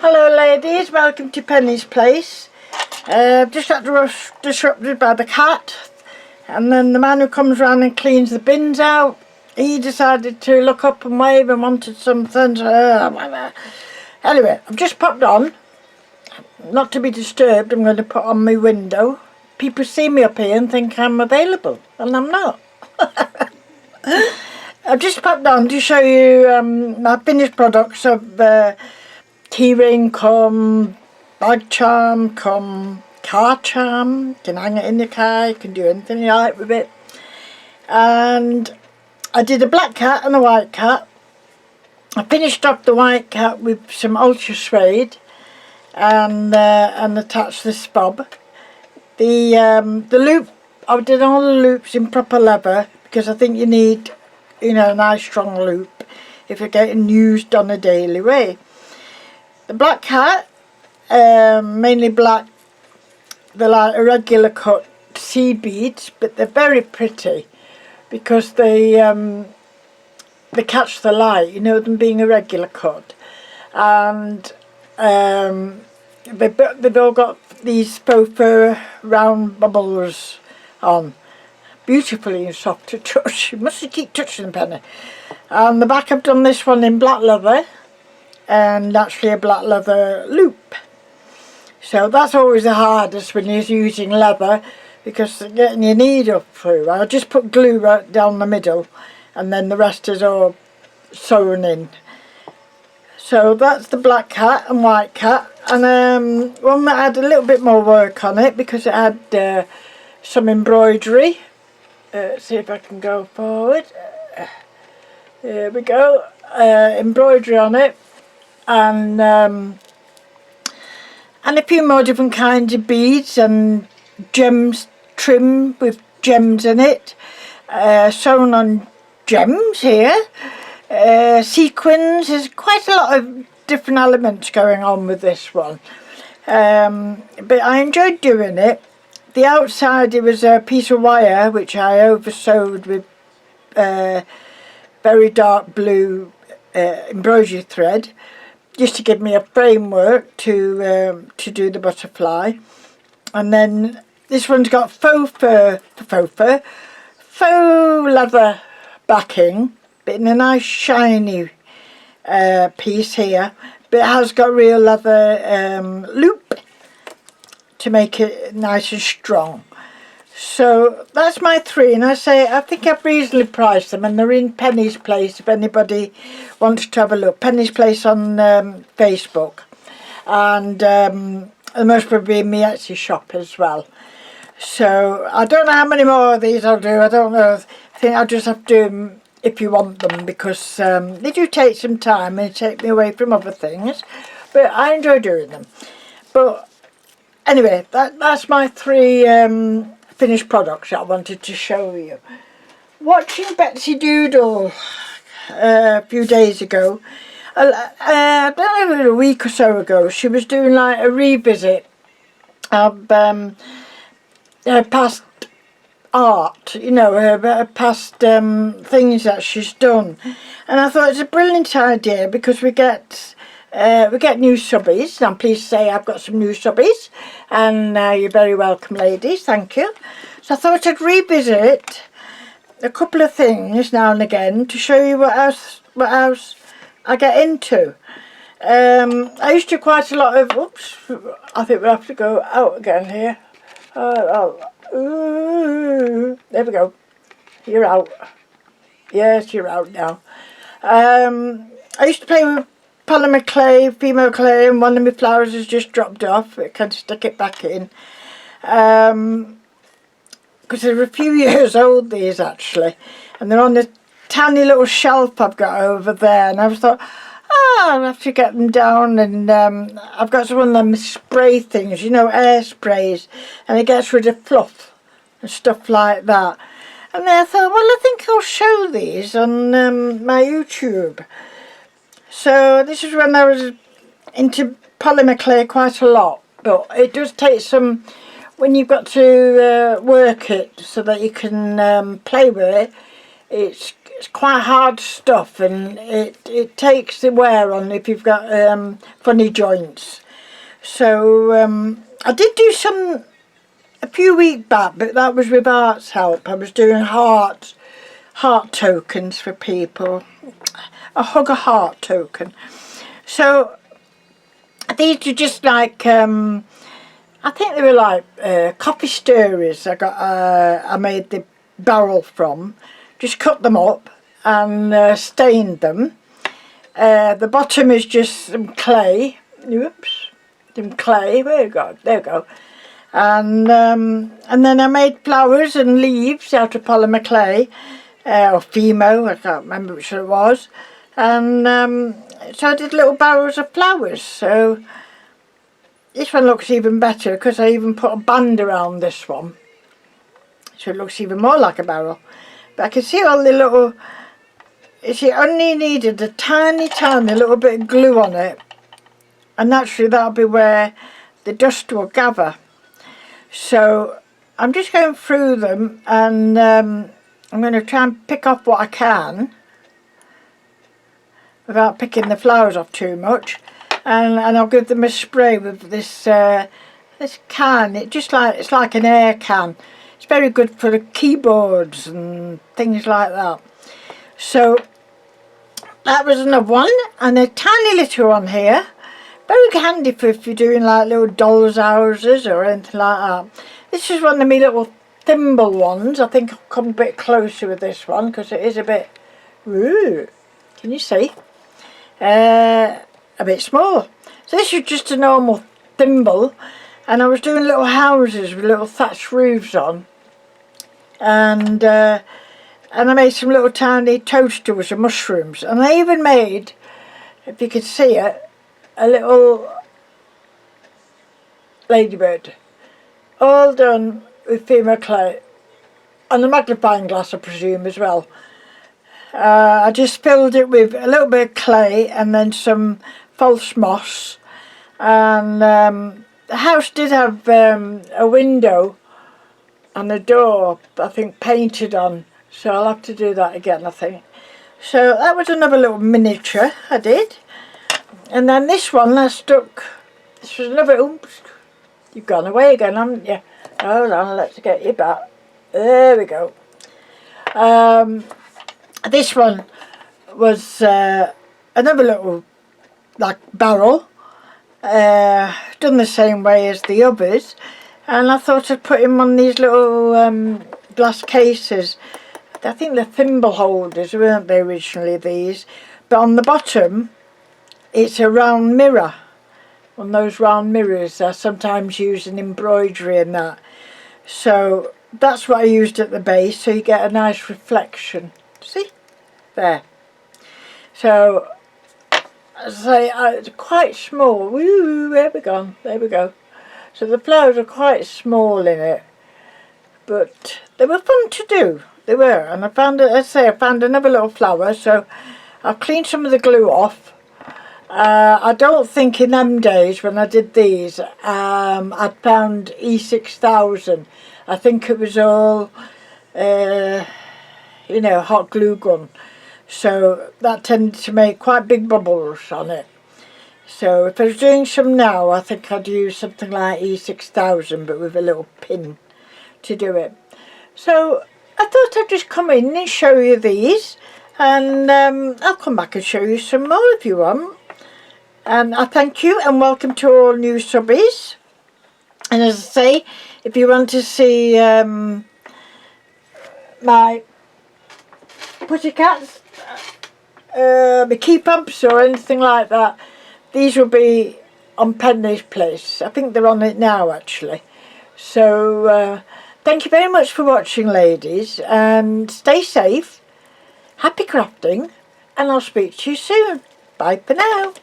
Hello ladies, welcome to Penny's place. Just got disrupted by the cat, and then the man who comes round and cleans the bins out, he decided to look up and wave and wanted something. Anyway, I've just popped on, not to be disturbed. I'm going to put on my window. People see me up here and think I'm available, and I'm not. I've just popped on to show you my finished products of key ring, come bag charm, come car charm. You can hang it in your car, you can do anything you like with it. And I did a black cat and a white cat. I finished off the white cat with some ultra suede and attached this bob. The loop, I did all the loops in proper leather because I think you need, a nice strong loop if you're getting used on a daily way. The black cat, mainly black, they're like irregular cut seed beads, but they're very pretty because they catch the light, them being irregular cut. And they've all got these faux fur round bubbles on. Beautifully and soft to touch. You must keep touching them, Penny. And the back, I've done this one in black leather, and actually a black leather loop. So that's always the hardest when you're using leather, because getting your needle through. I just put glue right down the middle, and then the rest is all sewn in. So that's the black cat and white cat, and one that had a little bit more work on it because it had some embroidery. Let's see if I can go forward. There we go. Embroidery on it. And a few more different kinds of beads and gems, trim with gems in it, sewn on gems here, sequins. There's quite a lot of different elements going on with this one, but I enjoyed doing it. The outside, it was a piece of wire which I over sewed with very dark blue embroidery thread, just to give me a framework to do the butterfly. And then this one's got faux leather backing, but in a nice shiny piece here, but it has got real leather loop to make it nice and strong. So that's my three, and I think I've reasonably priced them, and they're in Penny's Place if anybody wants to have a look. Penny's Place on Facebook, and there must probably be in my Etsy shop as well. So I don't know how many more of these I'll do. I don't know. I think I'll just have to do them if you want them, because they do take some time and take me away from other things, but I enjoy doing them. But anyway, that's my three finished products that I wanted to show you. Watching Betsy Doodle a few days ago, I don't know, a week or so ago, she was doing like a revisit of her past art, her past things that she's done, and I thought it's a brilliant idea because we get new subbies. I'm pleased to say I've got some new subbies, and you're very welcome, ladies. Thank you. So I thought I'd revisit a couple of things now and again to show you what else I get into. I used to do quite a lot of. Oops, I think we have to go out again here. There we go. You're out. Yes, you're out now. I used to play with polymer clay, fimo clay, and one of my flowers has just dropped off. I can stick it back in. Because they're a few years old, these actually, and they're on the tiny little shelf I've got over there, and I thought, I'll have to get them down, and I've got one of them spray things, air sprays, and it gets rid of fluff and stuff like that. And then I thought, well, I think I'll show these on my YouTube. So this is when I was into polymer clay quite a lot, but it does take some, when you've got to work it so that you can play with it, it's quite hard stuff, and it takes the wear on if you've got funny joints. So I did do some a few weeks back, but that was with Art's help. I was doing heart tokens for people, a hug a heart token. So these are just like I think they were like coffee stirrers. I made the barrel from. Just cut them up and stained them. The bottom is just some clay. Oops, some clay. There you go. There you go. And then I made flowers and leaves out of polymer clay, or fimo. I can't remember which one it was. And so I did little barrels of flowers. So this one looks even better because I even put a band around this one, so it looks even more like a barrel. But I can see all the little, you see, only needed a tiny little bit of glue on it, and naturally that'll be where the dust will gather. So I'm just going through them, and I'm going to try and pick off what I can without picking the flowers off too much, and I'll give them a spray with this this can. It's like an air can. It's very good for the keyboards and things like that. So that was another one, and a tiny little one here. Very handy for if you're doing like little dolls' houses or anything like that. This is one of my little thimble ones. I think I'll come a bit closer with this one because it is a bit, ooh, can you see? A bit small. So this is just a normal thimble, and I was doing little houses with little thatched roofs on, and I made some little tiny toadstools and mushrooms, and I even made, if you could see it, a little ladybird, all done with fimo clay and a magnifying glass, I presume, as well. I just filled it with a little bit of clay and then some false moss, and the house did have a window and a door, I think, painted on, so I'll have to do that again, I think. So that was another little miniature I did. And then this one I stuck, this was another, oops, you've gone away again, haven't you? Hold on, let's get you back. There we go. This one was another little like barrel, done the same way as the others, and I thought I'd put him on these little glass cases. I think they're thimble holders, weren't they, originally, these? But on the bottom it's a round mirror. On those round mirrors I sometimes use in embroidery and that. So that's what I used at the base, so you get a nice reflection. See? There. So, as I say, it's quite small. Woo, there we go. There we go. So the flowers are quite small in it, but they were fun to do. They were, and I found, as I say, I found another little flower, so I'll clean some of the glue off. I don't think in them days when I did these, I'd found E6000. I think it was all, you know, hot glue gun. So that tended to make quite big bubbles on it. So if I was doing some now, I think I'd use something like E6000, but with a little pin to do it. So I thought I'd just come in and show you these, and I'll come back and show you some more if you want. And I thank you and welcome to all new subbies. And as I say, if you want to see my pussycats, my key pumps or anything like that, these will be on Penny's place. I think they're on it now, actually. So thank you very much for watching, ladies, and stay safe, happy crafting, and I'll speak to you soon. Bye for now.